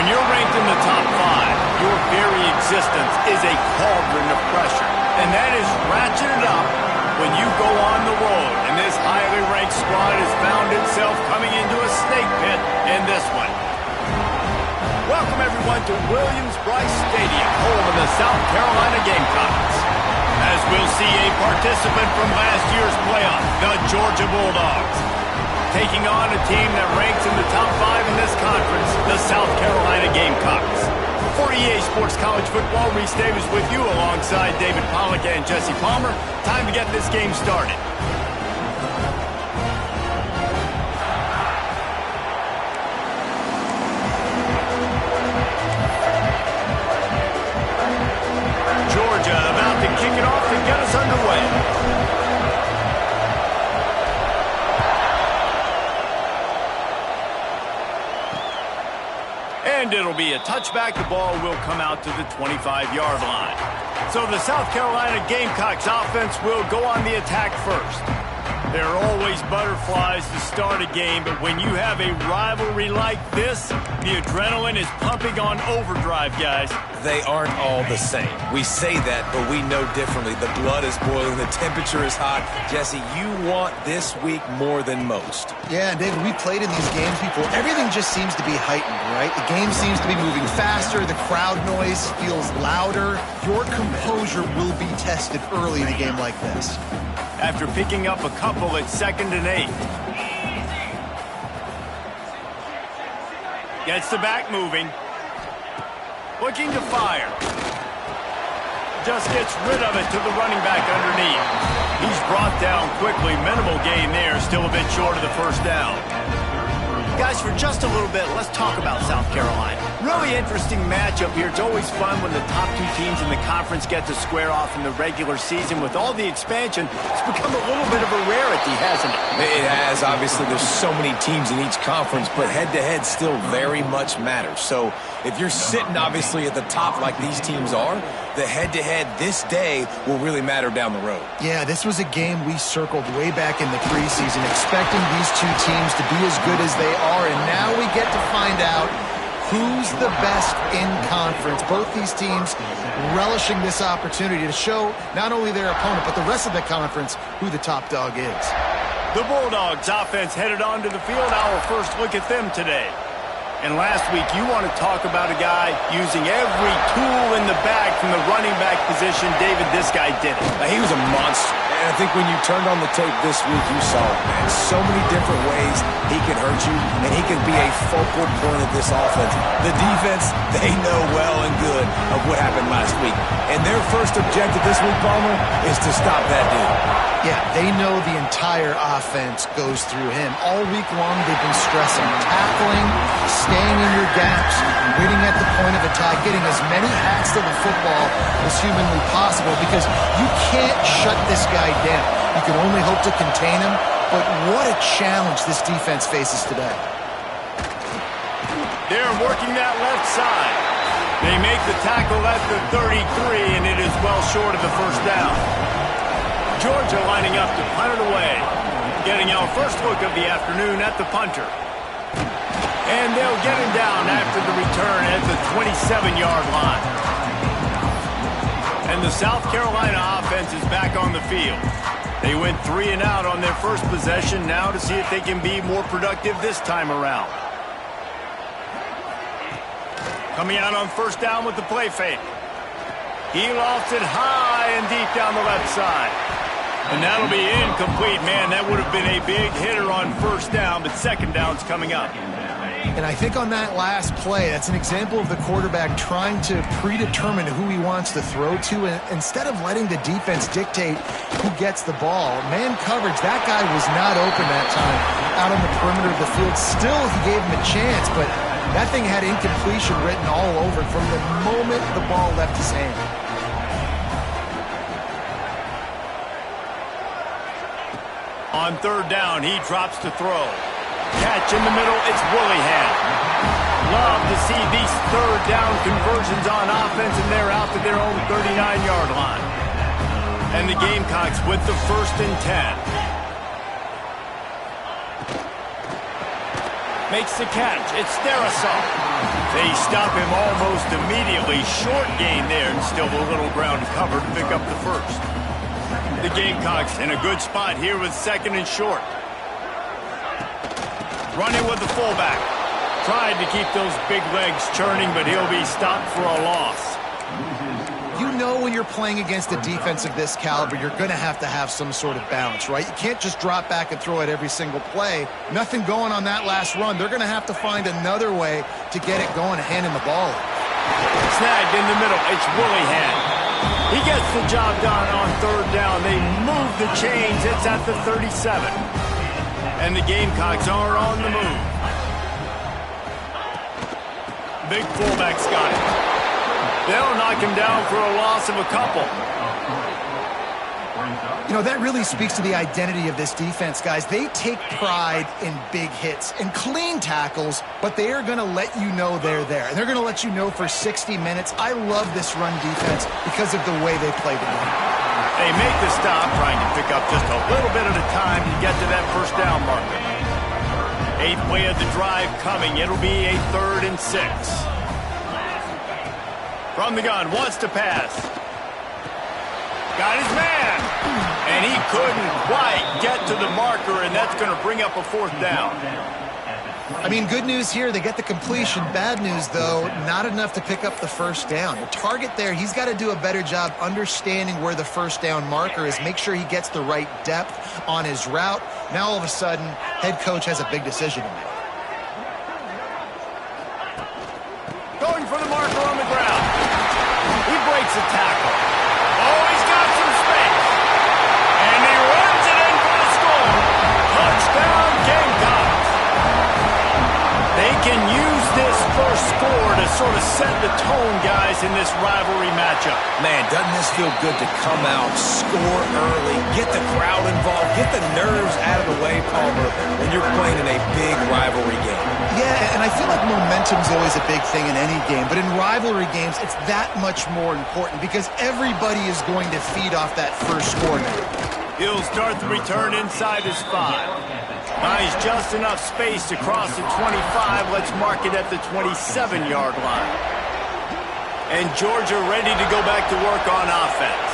you're ranked in the top 5, your very existence is a cauldron of pressure. And that is ratcheted up when you go on the road. And this highly ranked squad has found itself coming into a snake pit in this one. Welcome, everyone, to Williams-Brice Stadium, home of the South Carolina Gamecocks. As we'll see a participant from last year's playoff, the Georgia Bulldogs, taking on a team that ranks in the top 5 in this conference, the South Carolina Gamecocks. For EA Sports College Football, Reese Davis with you alongside David Pollack and Jesse Palmer. Time to get this game started. Georgia about to kick it off to get us underway. And it'll be a touchback. The ball will come out to the 25-yard line. So the South Carolina Gamecocks offense will go on the attack first. There are always butterflies to start a game, but when you have a rivalry like this, the adrenaline is pumping on overdrive, guys. They aren't all the same. We say that, but we know differently. The blood is boiling. The temperature is hot. Jesse, you want this week more than most. Yeah, David, we played in these games before. Everything just seems to be heightened, right? The game seems to be moving faster. The crowd noise feels louder. Your composure will be tested early in a game like this. After picking up a couple at 2nd and 8. Gets the back moving. Looking to fire. Just gets rid of it to the running back underneath. He's brought down quickly. Minimal gain there. Still a bit short of the first down. Guys, for just a little bit, let's talk about South Carolina. Really interesting matchup here. It's always fun when the top 2 teams in the conference get to square off in the regular season. With all the expansion, it's become a little bit of a rarity, hasn't it? It has. Obviously, there's so many teams in each conference, but head-to-head still very much matters. So if you're sitting, obviously, at the top like these teams are, the head-to-head this day will really matter down the road. Yeah, this was a game we circled way back in the preseason, expecting these 2 teams to be as good as they are, and now we get to find out who's the best in conference. Both these teams relishing this opportunity to show not only their opponent, but the rest of the conference who the top dog is. The Bulldogs offense headed onto the field. Our first look at them today. And last week, you want to talk about a guy using every tool in the bag from the running back position. David, this guy did it. He was a monster. And I think when you turned on the tape this week, you saw it, man. So many different ways he can hurt you, and he can be a focal point of this offense. The defense, they know well and good of what happened last week. And their first objective this week, Palmer, is to stop that dude. Yeah, they know the entire offense goes through him. All week long, they've been stressing tackling, staying in your gaps, waiting at the point of attack, getting as many hats to the football as humanly possible, because you can't shut this guy down. You can only hope to contain him, but what a challenge this defense faces today. They're working that left side. They make the tackle at the 33, and it is well short of the first down. Georgia lining up to punt it away. Getting our first look of the afternoon at the punter. And they'll get him down after the return at the 27-yard line. And the South Carolina offense is back on the field. They went 3 and out on their first possession, now to see if they can be more productive this time around. Coming out on first down with the play fake. He lofts it high and deep down the left side. And that'll be incomplete. Man, that would have been a big hitter on first down, but second down's coming up. And I think on that last play, that's an example of the quarterback trying to predetermine who he wants to throw to, and instead of letting the defense dictate who gets the ball. Man coverage, that guy was not open that time out on the perimeter of the field. Still, he gave him a chance, but that thing had incompletion written all over it from the moment the ball left his hand. On third down, he drops to throw. Catch in the middle, it's Willingham. Love to see these third down conversions on offense, and they're out to their own 39-yard line. And the Gamecocks with the 1st and 10. Makes the catch. It's Darrisaw. They stop him almost immediately. Short gain there, and still a little ground cover to pick up the first. The Gamecocks in a good spot here with second and short. Running with the fullback. Tried to keep those big legs churning, but he'll be stopped for a loss. You know when you're playing against a defense of this caliber, you're going to have some sort of balance, right? You can't just drop back and throw it every single play. Nothing going on that last run. They're going to have to find another way to get it going, handing the ball. Snagged in the middle. It's Willihan. He gets the job done on third down. They move the chains. It's at the 37. And the Gamecocks are on the move. Big fullback's got it. They'll knock him down for a loss of a couple. You know, that really speaks to the identity of this defense, guys. They take pride in big hits and clean tackles, but they are going to let you know they're there. And they're going to let you know for 60 minutes. I love this run defense because of the way they play the game. They make the stop, trying to pick up just a little bit at a time to get to that first down marker. 8th play of the drive coming. It'll be a 3rd and 6. From the gun, wants to pass. Got his man. And he couldn't quite get to the marker, and that's going to bring up a 4th down. I mean, good news here, they get the completion. Bad news, though, not enough to pick up the first down. The target there, he's got to do a better job understanding where the first down marker is, make sure he gets the right depth on his route. Now, all of a sudden, head coach has a big decision to make. Going for the marker on the ground. He breaks a tackle. Oh, he's got some space. And he runs it in for the score. Touchdown, Gamecocks. They can use this first score to sort of set the tone, guys, in this rivalry matchup. Man, doesn't this feel good to come out, score early, get the crowd involved, get the nerves out of the way, Palmer, when you're playing in a big rivalry game. Yeah, and I feel like momentum's always a big thing in any game, but in rivalry games, it's that much more important because everybody is going to feed off that first score now. He'll start the return inside his 5. Buys just enough space to cross the 25. Let's mark it at the 27-yard line. And Georgia ready to go back to work on offense.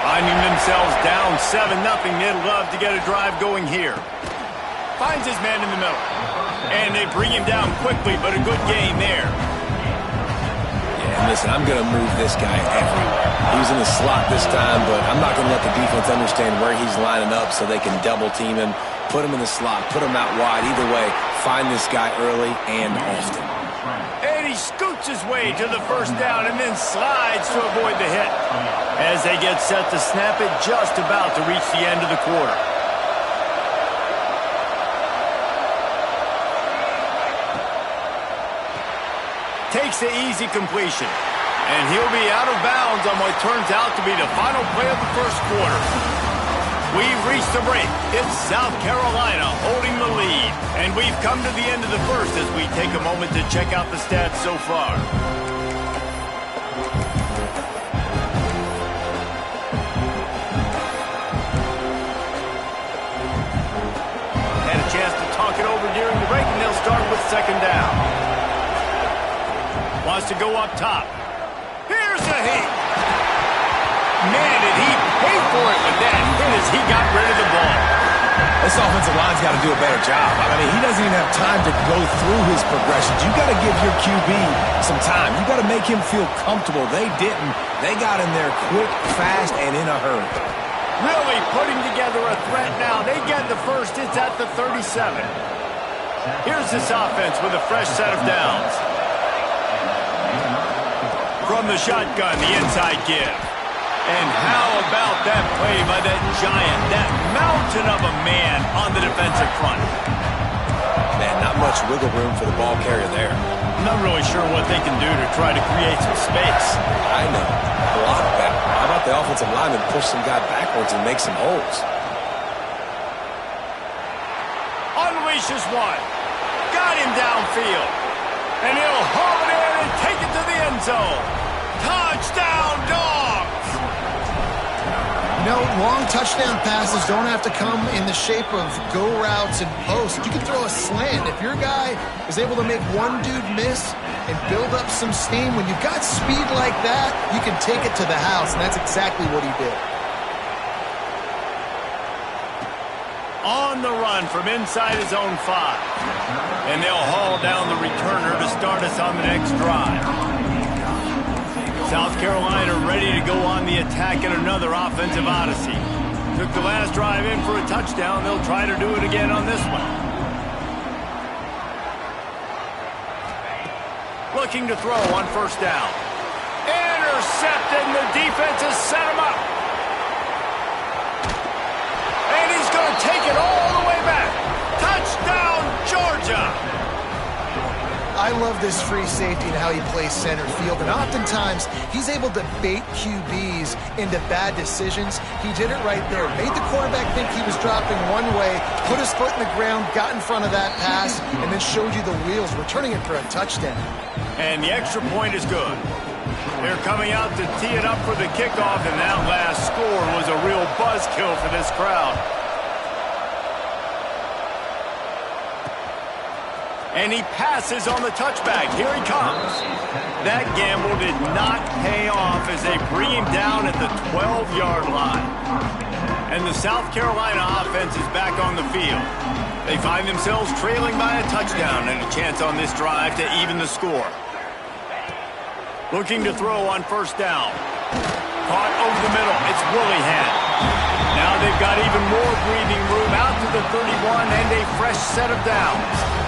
Finding themselves down 7-0. They'd love to get a drive going here. Finds his man in the middle. And they bring him down quickly, but a good gain there. Yeah, and listen, I'm going to move this guy everywhere. He's in the slot this time, but I'm not going to let the defense understand where he's lining up so they can double team him, put him in the slot, put him out wide. Either way, find this guy early and often. And he scoots his way to the first down and then slides to avoid the hit. As they get set to snap it, just about to reach the end of the quarter. Takes the easy completion. And he'll be out of bounds on what turns out to be the final play of the first quarter. We've reached the break. It's South Carolina holding the lead. And we've come to the end of the first as we take a moment to check out the stats so far. Had a chance to talk it over during the break, and they'll start with second down. Wants to go up top. Here's a hit. Man, did he pay for it with that hit as he got rid of the ball. This offensive line's got to do a better job. I mean, he doesn't even have time to go through his progressions. You got to give your QB some time. You got to make him feel comfortable. They didn't. They got in there quick, fast, and in a hurry. Really putting together a threat now. They get the first. It's at the 37. Here's this offense with a fresh set of downs. From the shotgun, the inside give. And how about that play by that giant, that mountain of a man on the defensive front? Man, not much wiggle room for the ball carrier there. I'm not really sure what they can do to try to create some space. I know. A lot of that. How about the offensive lineman push some guy backwards and make some holes? Unleashes one. Got him downfield. And he'll haul it in and take it to the end zone. Touchdown, Dogs! You know, long touchdown passes don't have to come in the shape of go routes and posts. You can throw a slant. If your guy is able to make one dude miss and build up some steam, when you've got speed like that, you can take it to the house, and that's exactly what he did. On the run from inside his own 5. And they'll haul down the returner to start us on the next drive. South Carolina ready to go on the attack in another offensive odyssey. Took the last drive in for a touchdown. They'll try to do it again on this one. Looking to throw on first down. Intercepted, and the defense has set him up. And he's going to take it all the way back. Touchdown, Georgia! I love this free safety and how he plays center field, and oftentimes he's able to bait QBs into bad decisions. He did it right there. Made the quarterback think he was dropping one way, put his foot in the ground, got in front of that pass, and then showed you the wheels, returning it for a touchdown. And the extra point is good. They're coming out to tee it up for the kickoff, and that last score was a real buzzkill for this crowd. And he passes on the touchback. Here he comes. That gamble did not pay off as they bring him down at the 12-yard line. And the South Carolina offense is back on the field. They find themselves trailing by a touchdown and a chance on this drive to even the score. Looking to throw on first down. Caught over the middle. It's Willingham. Now they've got even more breathing room out to the 31 and a fresh set of downs.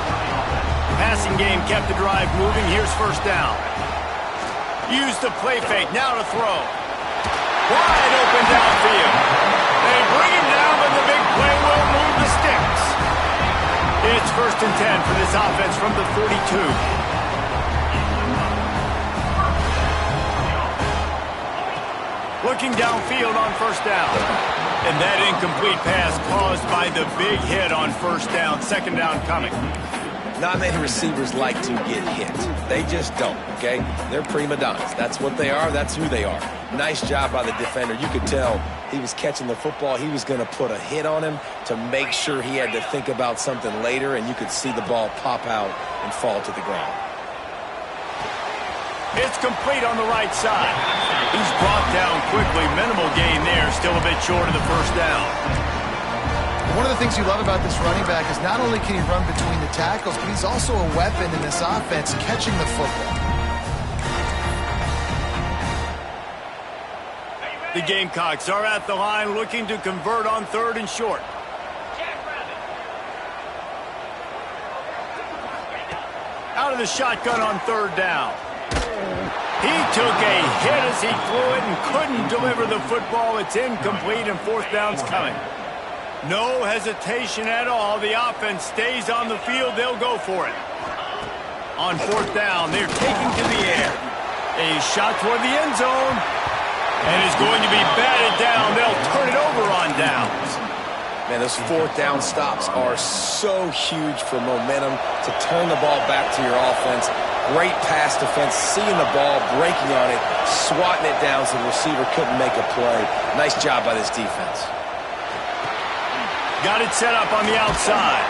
Passing game kept the drive moving. Here's first down. Used the play fake. Now to throw. Wide open downfield. They bring him down, but the big play will move the sticks. It's 1st and 10 for this offense from the 42. Looking downfield on first down. And that incomplete pass caused by the big hit on first down. Second down coming. Not many receivers like to get hit. They just don't, okay? They're prima donnas. That's what they are. That's who they are. Nice job by the defender. You could tell he was catching the football. He was going to put a hit on him to make sure he had to think about something later, and you could see the ball pop out and fall to the ground. It's complete on the right side. He's brought down quickly. Minimal gain there. Still a bit short of the first down. One of the things you love about this running back is not only can he run between the tackles, but he's also a weapon in this offense catching the football. The Gamecocks are at the line looking to convert on 3rd and short. Out of the shotgun on 3rd down. He took a hit as he threw it and couldn't deliver the football. It's incomplete and 4th down's coming. No hesitation at all. The offense stays on the field. They'll go for it. On 4th down, they're taking to the air. A shot toward the end zone. And is going to be batted down. They'll turn it over on downs. Man, those 4th down stops are so huge for momentum to turn the ball back to your offense. Great pass defense, seeing the ball, breaking on it, swatting it down so the receiver couldn't make a play. Nice job by this defense. Got it set up on the outside.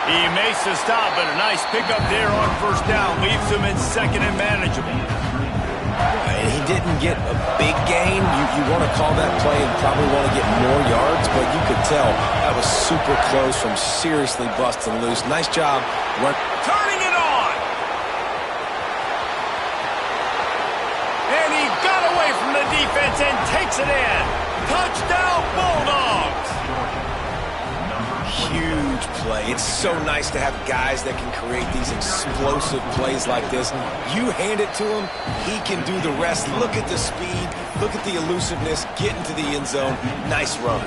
He makes the stop, but a nice pickup there on first down. Leaves him in 2nd and manageable. And he didn't get a big gain. You want to call that play and probably want to get more yards, but you could tell that was super close from seriously busting loose. Nice job. Turning it on. And he got away from the defense and takes it in. Touchdown, Bulldogs. Huge play. It's so nice to have guys that can create these explosive plays like this. You hand it to him, he can do the rest. Look at the speed, look at the elusiveness, get into the end zone. Nice run.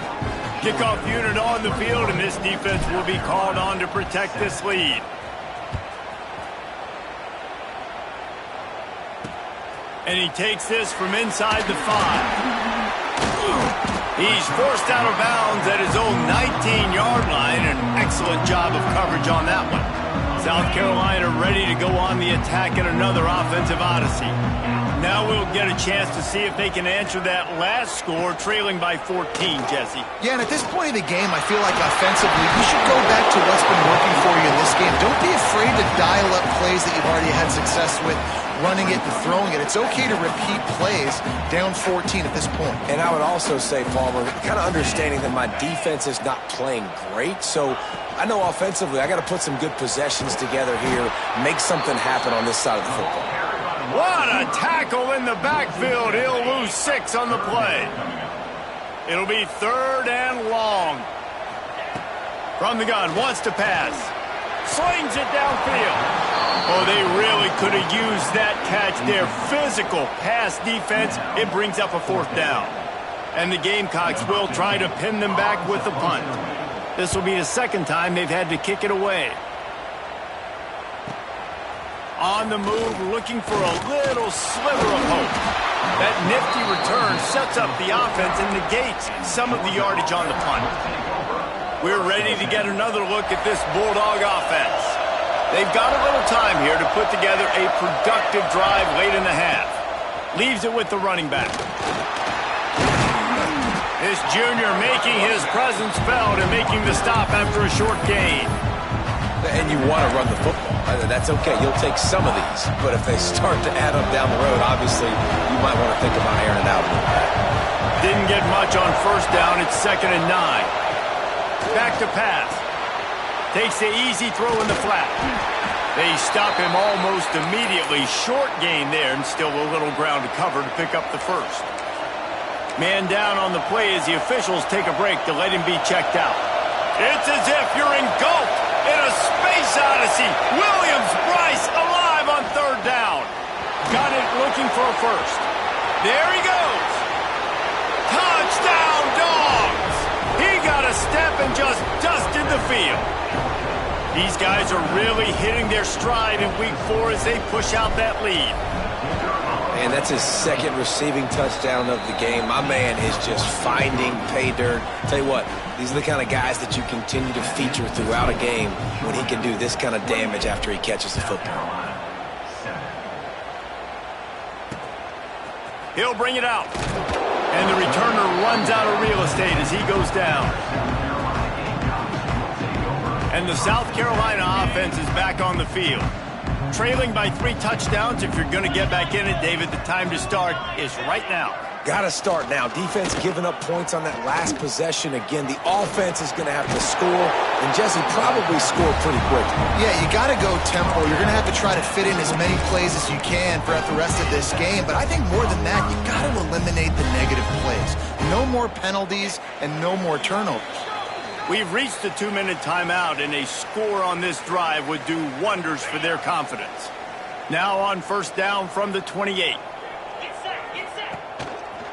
Kickoff unit on the field, and this defense will be called on to protect this lead. And he takes this from inside the 5. He's forced out of bounds at his own 19-yard line. An excellent job of coverage on that one. South Carolina ready to go on the attack in another offensive odyssey. Now we'll get a chance to see if they can answer that last score, trailing by 14, Jesse. Yeah, and at this point of the game, I feel like offensively, you should go back to what's been working for you in this game. Don't be afraid to dial up plays that you've already had success with, running it and throwing it. It's okay to repeat plays down 14 at this point. And I would also say, Palmer, kind of understanding that my defense is not playing great, so I know offensively I got to put some good possessions together here, make something happen on this side of the football. What a tackle in the backfield. He'll lose 6 on the play. It'll be 3rd and long. From the gun, wants to pass. Slings it downfield. Oh, they really could have used that catch there. Physical pass defense. It brings up a 4th down. And the Gamecocks will try to pin them back with the punt. This will be the 2nd time they've had to kick it away. On the move, looking for a little sliver of hope. That nifty return sets up the offense and negates some of the yardage on the punt. We're ready to get another look at this Bulldog offense. They've got a little time here to put together a productive drive late in the half. Leaves it with the running back. This junior making his presence felt and making the stop after a short gain. And you want to run the football. That's okay. You'll take some of these. But if they start to add up down the road, obviously, you might want to think about airing it out a little bit. Didn't get much on 1st down. It's 2nd and 9. Back to pass. Takes the easy throw in the flat. They stop him almost immediately. Short gain there and still a little ground to cover to pick up the 1st. Man down on the play as the officials take a break to let him be checked out. It's as if you're engulfed in a space odyssey. Williams-Brice alive on 3rd down. Got it looking for a 1st. There he goes. Touchdown, Dogs. He got a step and just dusted the field. These guys are really hitting their stride in week 4 as they push out that lead. And that's his 2nd receiving touchdown of the game. My man is just finding pay dirt. Tell you what, these are the kind of guys that you continue to feature throughout a game when he can do this kind of damage after he catches the football. He'll bring it out. And the returner runs out of real estate as he goes down. And the South Carolina offense is back on the field. Trailing by 3 touchdowns. If you're going to get back in it, David, the time to start is right now. Got to start now. Defense giving up points on that last possession. Again, the offense is going to have to score, and Jesse probably score pretty quick. Yeah, you got to go tempo. You're going to have to try to fit in as many plays as you can throughout the rest of this game, but I think more than that, you got to eliminate the negative plays. No more penalties and no more turnovers. We've reached the 2-minute timeout, and a score on this drive would do wonders for their confidence. Now on 1st down from the 28.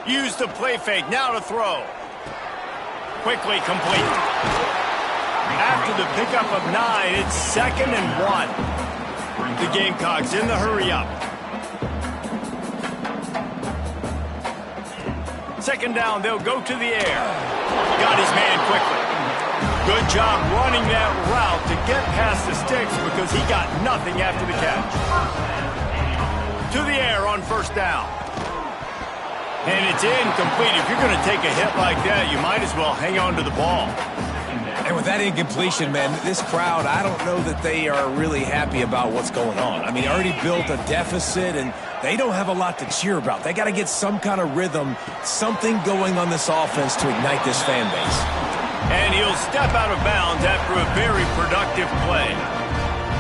Use the play fake, now to throw. Quickly complete. After the pickup of 9, it's 2nd and 1. The Gamecocks in the hurry up. 2nd down, they'll go to the air. Got his man quickly. Good job running that route to get past the sticks because he got nothing after the catch. To the air on 1st down. And it's incomplete. If you're going to take a hit like that, you might as well hang on to the ball. And with that incompletion, man, this crowd, I don't know that they are really happy about what's going on. I mean, already built a deficit, and they don't have a lot to cheer about. They got to get some kind of rhythm, something going on this offense to ignite this fan base. And he'll step out of bounds after a very productive play.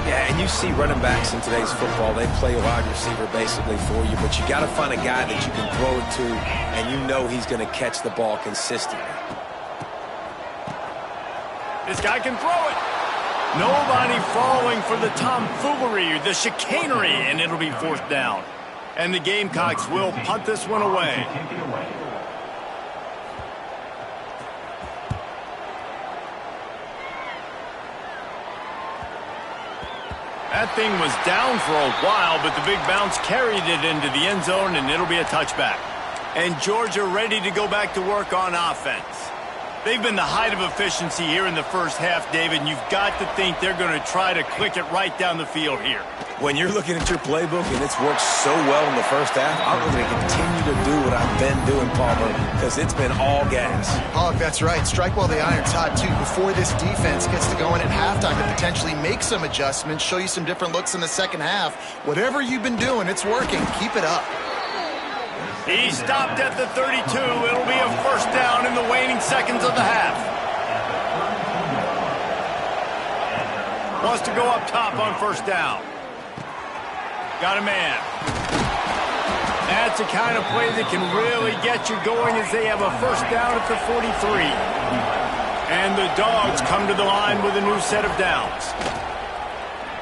Yeah, and you see running backs in today's football, they play wide receiver basically for you, but you got to find a guy that you can throw it to, and you know he's going to catch the ball consistently. This guy can throw it. Nobody falling for the tomfoolery or the chicanery, and it'll be 4th down. And the Gamecocks will punt this one away. That thing was down for a while, but the big bounce carried it into the end zone, and it'll be a touchback. And Georgia ready to go back to work on offense. They've been the height of efficiency here in the first half, David, and you've got to think they're going to try to click it right down the field here. When you're looking at your playbook and it's worked so well in the first half, I'm going to continue to do what I've been doing, Palmer, because it's been all gas. Hog, that's right. Strike while the iron's hot, too. Before this defense gets to going at halftime to potentially make some adjustments, show you some different looks in the second half. Whatever you've been doing, it's working. Keep it up. He stopped at the 32. It'll be a first down in the waning seconds of the half. Wants to go up top on first down. Got a man. That's the kind of play that can really get you going as they have a first down at the 43. And the Dogs come to the line with a new set of downs.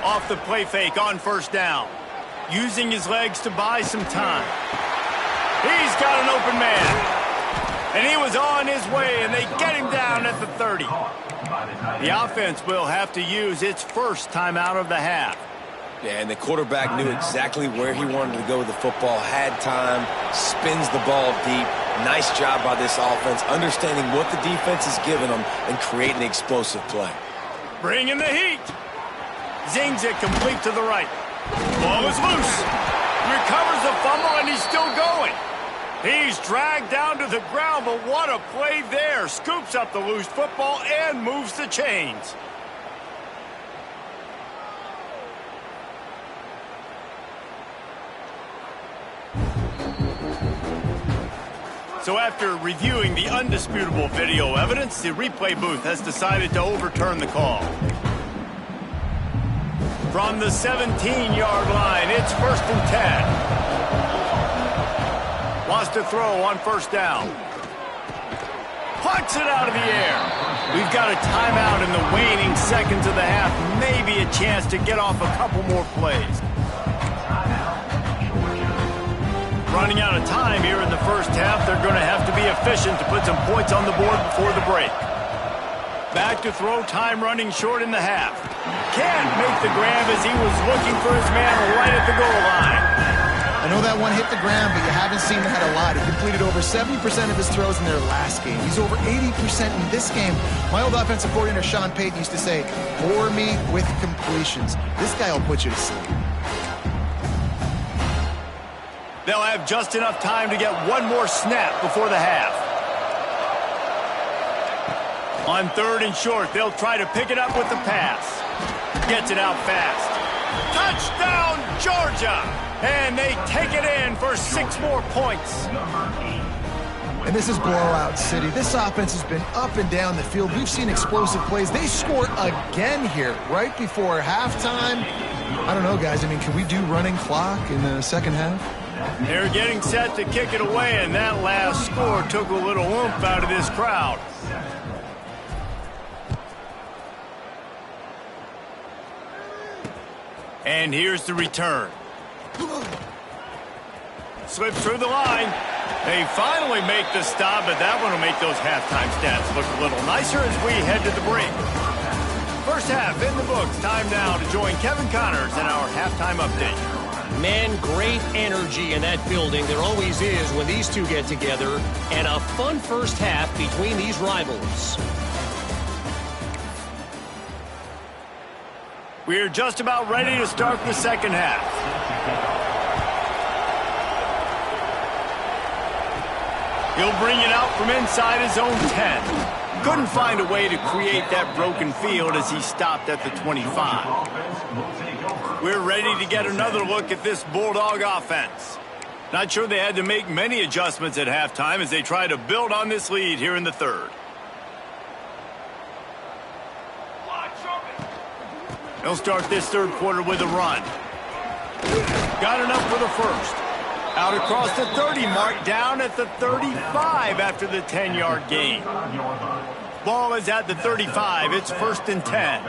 Off the play fake on first down. Using his legs to buy some time. He's got an open man. And he was on his way, and they get him down at the 30. The offense will have to use its first timeout of the half. Yeah, and the quarterback knew exactly where he wanted to go with the football, had time, spins the ball deep. Nice job by this offense, understanding what the defense is giving them and creating an explosive play. Bringing the heat. Zings it complete to the right. Ball is loose. Recovers the fumble, and he's still going. He's dragged down to the ground, but what a play there. Scoops up the loose football and moves the chains. So after reviewing the undisputable video evidence, the replay booth has decided to overturn the call. From the 17-yard line, it's 1st and 10. Wants to throw on first down. Punts it out of the air. We've got a timeout in the waning seconds of the half. Maybe a chance to get off a couple more plays. Running out of time here in the first half. They're going to have to be efficient to put some points on the board before the break. Back to throw, time running short in the half. Can't make the grab as he was looking for his man right at the goal line. I know that one hit the ground, but you haven't seen that a lot. He completed over 70% of his throws in their last game. He's over 80% in this game. My old offensive coordinator, Sean Payton, used to say, bore me with completions. This guy will put you to sleep. They'll have just enough time to get one more snap before the half. On 3rd and short, they'll try to pick it up with the pass. Gets it out fast. Touchdown, Georgia! And they take it in for 6 more points. And this is blowout city. This offense has been up and down the field. We've seen explosive plays. They scored again here right before halftime. I don't know, guys. I mean, can we do running clock in the second half? They're getting set to kick it away, and that last score took a little oomph out of this crowd. And here's the return. Slips through the line. They finally make the stop, but that one will make those halftime stats look a little nicer as we head to the break. First half in the books. Time now to join Kevin Connors in our halftime update. Man, great energy in that building. There always is when these two get together. And a fun first half between these rivals. We're just about ready to start the second half. He'll bring it out from inside his own 10. Couldn't find a way to create that broken field as he stopped at the 25. We're ready to get another look at this Bulldog offense. Not sure they had to make many adjustments at halftime as they try to build on this lead here in the 3rd. They'll start this 3rd quarter with a run. Got enough for the first. Out across the 30 mark, down at the 35 after the 10-yard gain. Ball is at the 35. It's 1st and 10.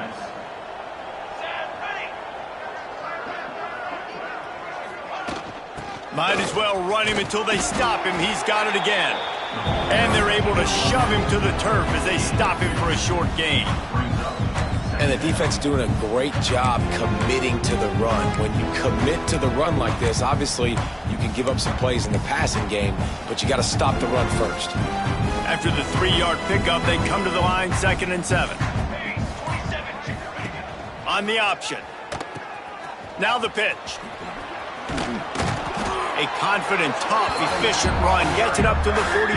Might as well run him until they stop him. He's got it again. And they're able to shove him to the turf as they stop him for a short gain. And the defense doing a great job committing to the run. When you commit to the run like this, obviously you can give up some plays in the passing game, but you got to stop the run first. After the 3-yard pickup, they come to the line 2nd and 7. On the option. Now the pitch. A confident, tough, efficient run gets it up to the 44.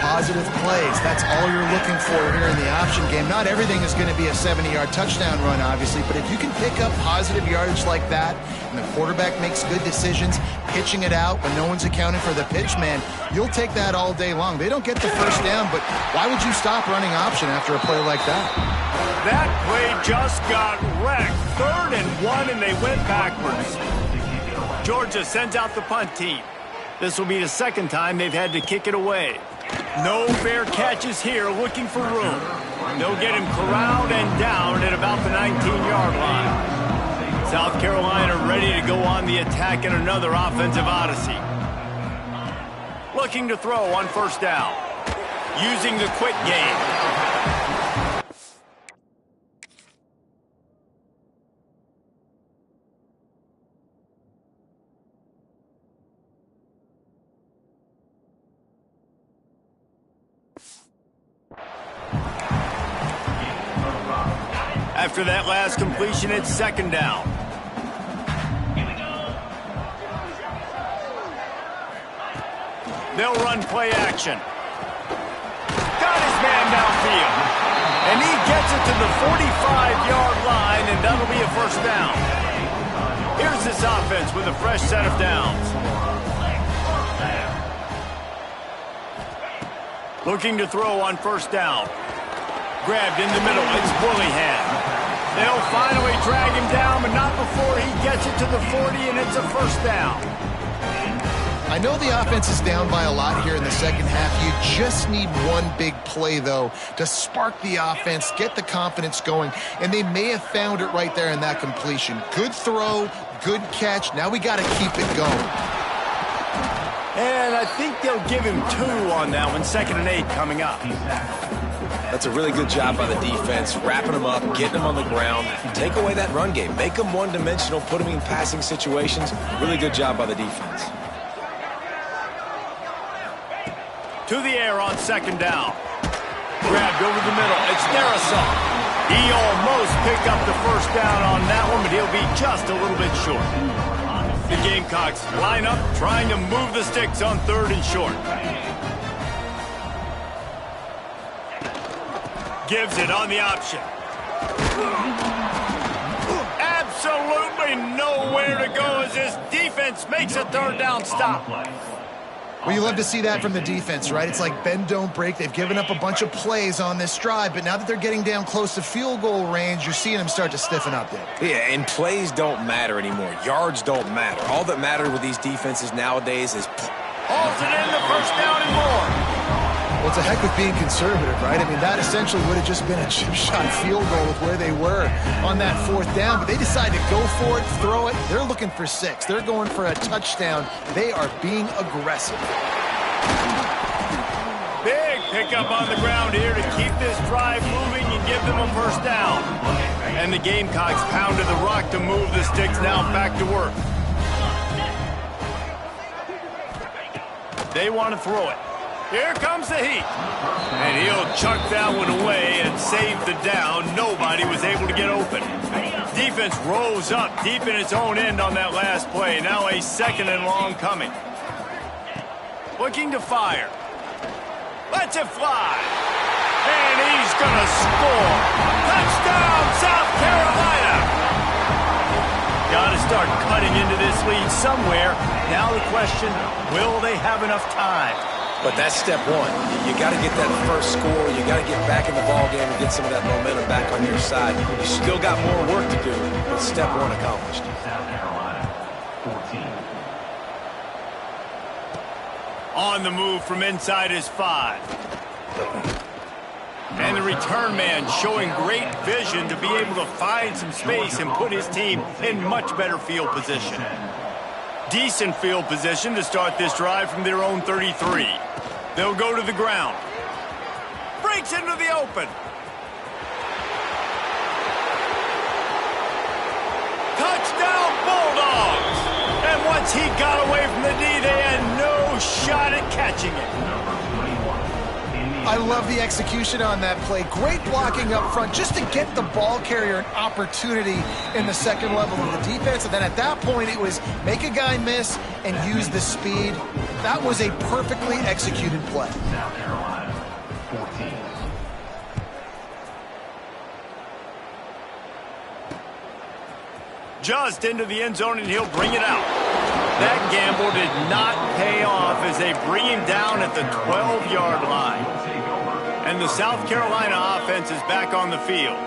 Positive plays. That's all you're looking for here in the option game. Not everything is going to be a 70-yard touchdown run, obviously, but if you can pick up positive yardage like that and the quarterback makes good decisions, pitching it out when no one's accounting for the pitch, man, you'll take that all day long. They don't get the first down, but why would you stop running option after a play like that? That play just got wrecked. 3rd and 1, and they went backwards. Georgia sends out the punt team. This will be the 2nd time they've had to kick it away. No fair catches here, looking for room. They'll get him corralled and down at about the 19-yard line. South Carolina ready to go on the attack in another offensive odyssey. Looking to throw on 1st down. Using the quick game. After that last completion, it's 2nd down. They'll run play action. Got his man downfield. And he gets it to the 45-yard line, and that'll be a 1st down. Here's this offense with a fresh set of downs. Looking to throw on 1st down. Grabbed in the middle. It's Willingham. They'll finally drag him down, but not before he gets it to the 40, and it's a 1st down. I know the offense is down by a lot here in the 2nd half. You just need one big play, though, to spark the offense, get the confidence going, and they may have found it right there in that completion. Good throw, good catch. Now we got to keep it going. And I think they'll give him 2 on that one. 2nd and 8 coming up. That's a really good job by the defense, wrapping them up, getting them on the ground. Take away that run game. Make them one-dimensional, put them in passing situations. Really good job by the defense. To the air on 2nd down. Grabbed over the middle. It's Darrisaw. He almost picked up the 1st down on that one, but he'll be just a little bit short. The Gamecocks line up, trying to move the sticks on 3rd and short. Gives it on the option. Absolutely nowhere to go as this defense makes a 3rd down stop. Well, you love to see that from the defense, right? It's like bend, don't break. They've given up a bunch of plays on this drive, but now that they're getting down close to field goal range, you're seeing them start to stiffen up there. Yeah, and plays don't matter anymore. Yards don't matter. All that matters with these defenses nowadays is... Hauls it in, the 1st down and more. Well, it's a heck of being conservative, right? I mean, that essentially would have just been a chip shot field goal with where they were on that 4th down, but they decided to go for it, throw it. They're looking for 6. They're going for a touchdown. They are being aggressive. Big pickup on the ground here to keep this drive moving and give them a 1st down. And the Gamecocks pounded the rock to move the sticks now back to work. They want to throw it. Here comes the heat. And he'll chuck that one away and save the down. Nobody was able to get open. Defense rose up deep in its own end on that last play. Now a 2nd and long coming. Looking to fire. Lets it fly. And he's going to score. Touchdown, South Carolina. Got to start cutting into this lead somewhere. Now the question, will they have enough time? But that's step one. You got to get that first score. You got to get back in the ball game and get some of that momentum back on your side. You still got more work to do, but step one accomplished. On the move from inside his 5. And the return man showing great vision to be able to find some space and put his team in much better field position. Decent field position to start this drive from their own 33. They'll go to the ground. Breaks into the open. Touchdown Bulldogs! And once he got away from the D, they had no shot at catching it. I love the execution on that play. Great blocking up front just to get the ball carrier an opportunity in the second level of the defense. And then at that point, it was make a guy miss and use the speed. That was a perfectly executed play. South Carolina, 14. Just into the end zone, and he'll bring it out. That gamble did not pay off as they bring him down at the 12-yard line. And the South Carolina offense is back on the field.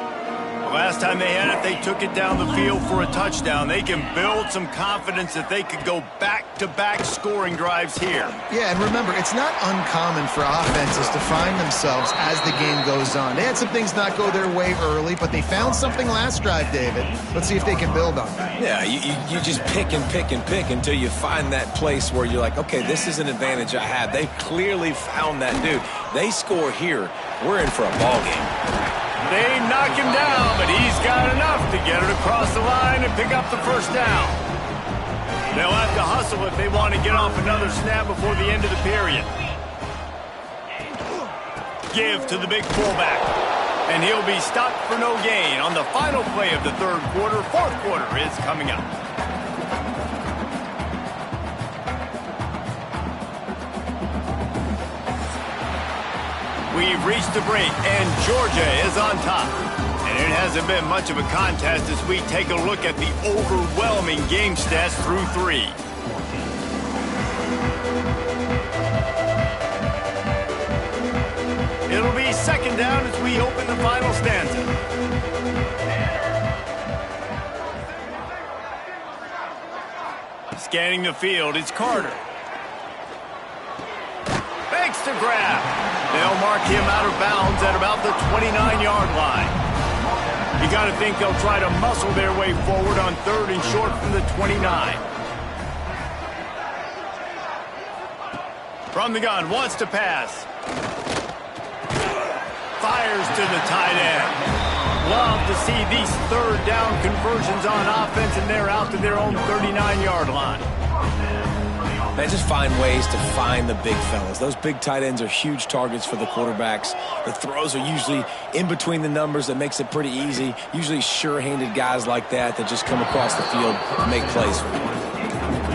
The last time they had it, they took it down the field for a touchdown. They can build some confidence that they could go back-to-back scoring drives here. Yeah, and remember, it's not uncommon for offenses to find themselves as the game goes on. They had some things not go their way early, but they found something last drive, David. Let's see if they can build on that. Yeah, you just pick and pick and pick until you find that place where you're like, okay, this is an advantage I have. They clearly found that dude. They score here, we're in for a ball game. They knock him down, but he's got enough to get it across the line and pick up the first down. They'll have to hustle if they want to get off another snap before the end of the period. Give to the big fullback. And he'll be stopped for no gain on the final play of the third quarter. Fourth quarter is coming up. We've reached the break, and Georgia is on top. And it hasn't been much of a contest as we take a look at the overwhelming game stats through 3. It'll be second down as we open the final stanza. Scanning the field, it's Carter. Fakes to grab. They'll mark him out of bounds at about the 29-yard line. You got to think they'll try to muscle their way forward on third and short from the 29. From the gun, wants to pass. Fires to the tight end. Love to see these third down conversions on offense, and they're out to their own 39-yard line. They just find ways to find the big fellas. Those big tight ends are huge targets for the quarterbacks. The throws are usually in between the numbers. That makes it pretty easy. Usually sure-handed guys like that just come across the field and make plays for them.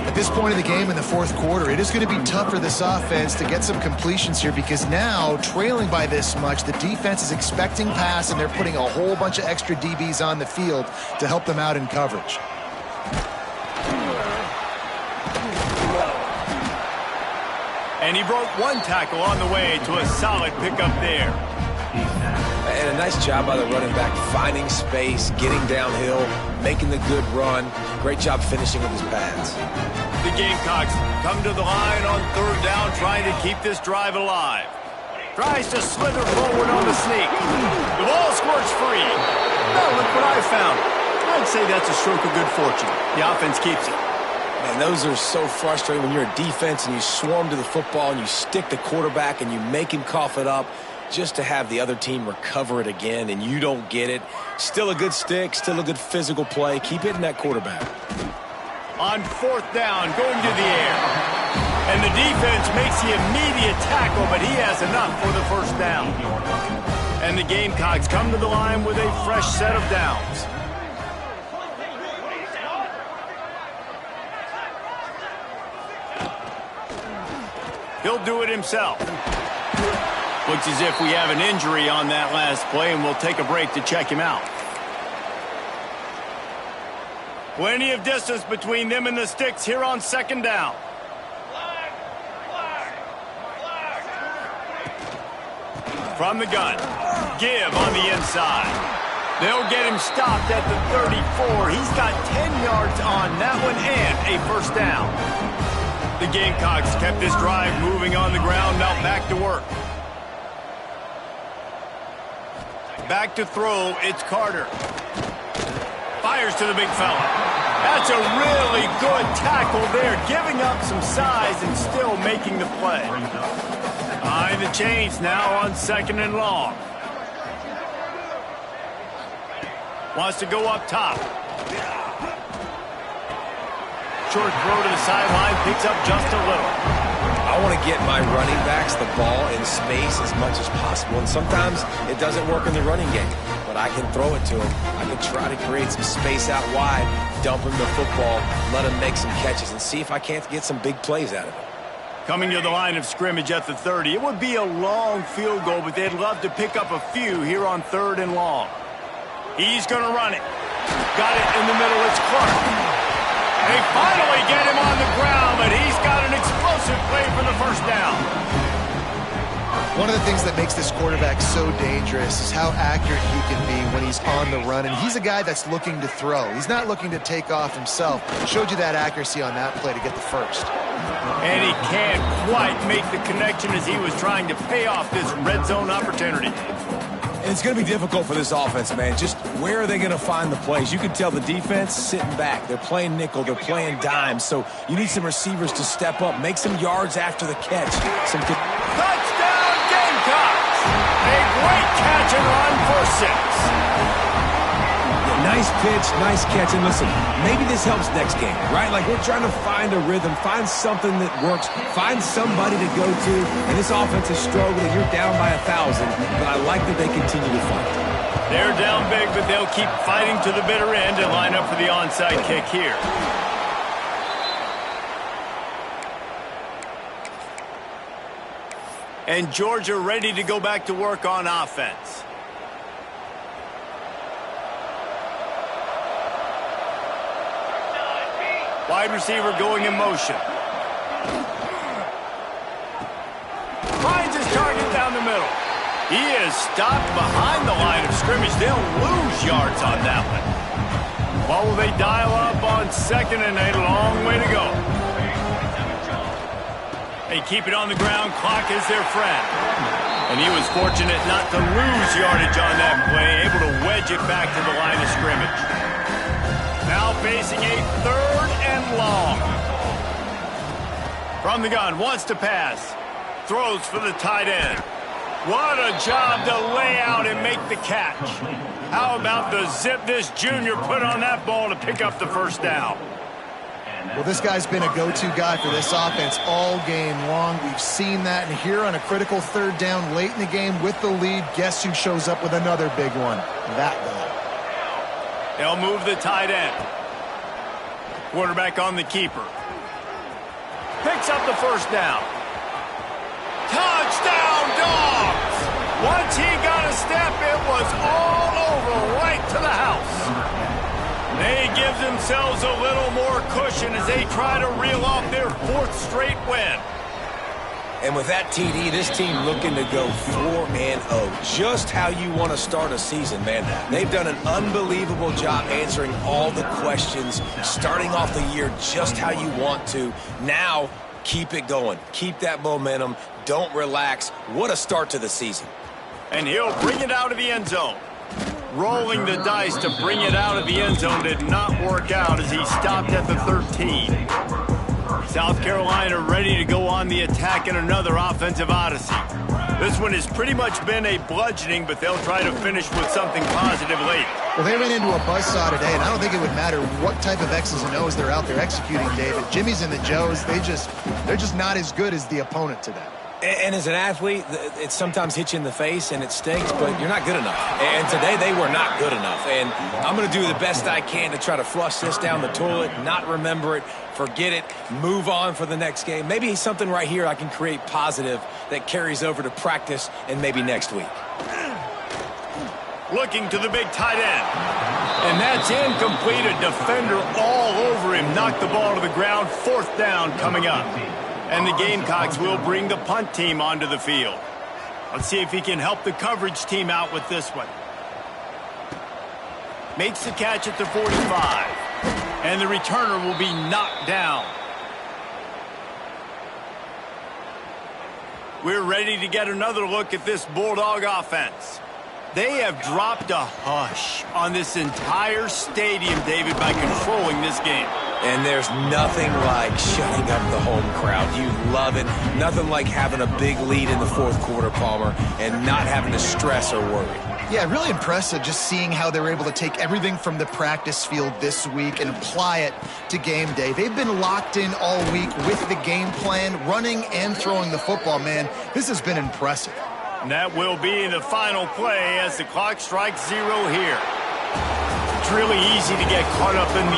At this point of the game in the fourth quarter, it is going to be tough for this offense to get some completions here because now, trailing by this much, the defense is expecting pass, and they're putting a whole bunch of extra DBs on the field to help them out in coverage. And he broke one tackle on the way to a solid pickup there. And a nice job by the running back, finding space, getting downhill, making the good run. Great job finishing with his pads. The Gamecocks come to the line on third down, trying to keep this drive alive. Tries to slither forward on the sneak. The ball squirts free. Oh, look what I found. I'd say that's a stroke of good fortune. The offense keeps it. Man, those are so frustrating when you're a defense and you swarm to the football and you stick the quarterback and you make him cough it up just to have the other team recover it again and you don't get it. Still a good stick, still a good physical play. Keep hitting that quarterback. On fourth down, going to the air. And the defense makes the immediate tackle, but he has enough for the first down. And the Gamecocks come to the line with a fresh set of downs. He'll do it himself. Looks as if we have an injury on that last play, and we'll take a break to check him out. Plenty of distance between them and the sticks here on second down. From the gun, give on the inside. They'll get him stopped at the 34. He's got 10 yards on that one and a first down. The Gamecocks kept this drive moving on the ground, now back to work. Back to throw, it's Carter. Fires to the big fella. That's a really good tackle there, giving up some size and still making the play. Behind the chains now on second and long. Wants to go up top. Short throw to the sideline, picks up just a little. I want to get my running backs the ball in space as much as possible. And sometimes it doesn't work in the running game, but I can throw it to him. I can try to create some space out wide, dump him the football, let him make some catches, and see if I can't get some big plays out of it. Coming to the line of scrimmage at the 30. It would be a long field goal, but they'd love to pick up a few here on 3rd and long. He's going to run it. Got it in the middle. It's Clark. They finally get him on the ground, but he's got an explosive play for the first down. One of the things that makes this quarterback so dangerous is how accurate he can be when he's on the run. And he's a guy that's looking to throw. He's not looking to take off himself. Showed you that accuracy on that play to get the first. And he can't quite make the connection as he was trying to pay off this red zone opportunity. And it's going to be difficult for this offense, man. Just where are they going to find the plays? You can tell the defense sitting back. They're playing nickel. They're playing dime. So you need some receivers to step up, make some yards after the catch. Touchdown, Gamecocks! A great catch and run for 6. Nice pitch, nice catch, and listen, maybe this helps next game, right? Like we're trying to find a rhythm, find something that works, find somebody to go to, and this offense is struggling. You're down by 1,000, but I like that they continue to fight. They're down big, but they'll keep fighting to the bitter end and line up for the onside kick here. And Georgia ready to go back to work on offense. Wide receiver going in motion. Finds his target down the middle. He is stopped behind the line of scrimmage. They'll lose yards on that one. What will they dial up on 2nd and 8? A long way to go. They keep it on the ground. Clock is their friend. And he was fortunate not to lose yardage on that play, able to wedge it back to the line of scrimmage. Now facing a 3rd and long. From the gun, wants to pass. Throws for the tight end. What a job to lay out and make the catch. How about the zip this junior put on that ball to pick up the first down? Well, this guy's been a go-to guy for this offense all game long. We've seen that, and here on a critical 3rd down late in the game with the lead, guess who shows up with another big one? That guy. They'll move the tight end. Quarterback on the keeper. Picks up the first down. Touchdown, Dogs! Once he got a step, it was all over right to the house. They give themselves a little more cushion as they try to reel off their 4th straight win. And with that TD, this team looking to go 4-0. Just how you want to start a season, man. They've done an unbelievable job answering all the questions, starting off the year just how you want to. Now, keep it going. Keep that momentum. Don't relax. What a start to the season. And he'll bring it out of the end zone. Rolling the dice to bring it out of the end zone did not work out as he stopped at the 13. South Carolina ready to go on the attack in another offensive odyssey. This one has pretty much been a bludgeoning, but they'll try to finish with something positive late. Well, they ran into a buzzsaw today, and I don't think it would matter what type of X's and O's they're out there executing, David. Jimmy's and the Joes, they're just not as good as the opponent to them. And as an athlete, it sometimes hits you in the face and it stinks, but you're not good enough. And today they were not good enough. And I'm going to do the best I can to try to flush this down the toilet, not remember it, forget it, move on for the next game. Maybe something right here I can create positive that carries over to practice and maybe next week. Looking to the big tight end. And that's incomplete. A defender all over him. Knocked the ball to the ground. 4th down coming up. And the Gamecocks will bring the punt team onto the field. Let's see if he can help the coverage team out with this one. Makes the catch at the 45. And the returner will be knocked down. We're ready to get another look at this Bulldog offense. They have dropped a hush on this entire stadium, David, by controlling this game. And there's nothing like shutting up the home crowd. You love it. Nothing like having a big lead in the 4th quarter, Palmer, and not having to stress or worry. Yeah, really impressive just seeing how they were able to take everything from the practice field this week and apply it to game day. They've been locked in all week with the game plan, running and throwing the football, man. This has been impressive. And that will be the final play as the clock strikes 0 here. It's really easy to get caught up in the